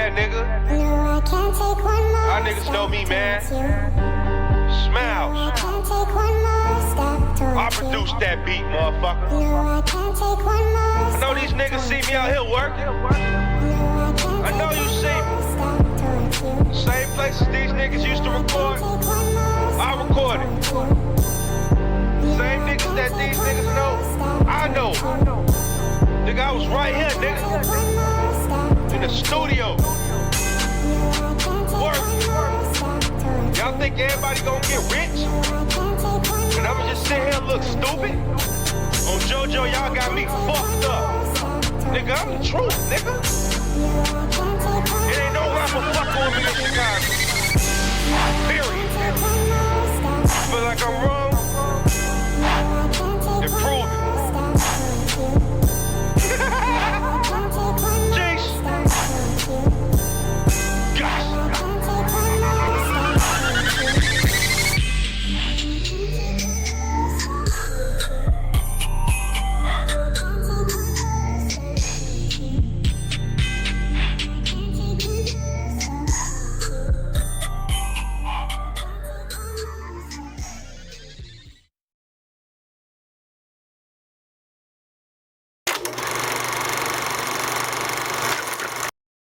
Yeah, nigga. Y'all niggas know me, man. Smiles. I produced that beat, motherfucker. I know these niggas see me out here working. I know you see me. Same places these niggas used to record, I recorded. Same niggas that these niggas know, I know. Nigga, I was right here, nigga. In the studio. Working. Y'all think everybody gonna get rich? And I'ma just sit here and look stupid? On JoJo, y'all got me fucked up. Nigga, I'm the truth, nigga. It ain't no rapper fucking with me in Chicago. Period. Feel like I'm wrong? Then prove it. Jeez. Gosh.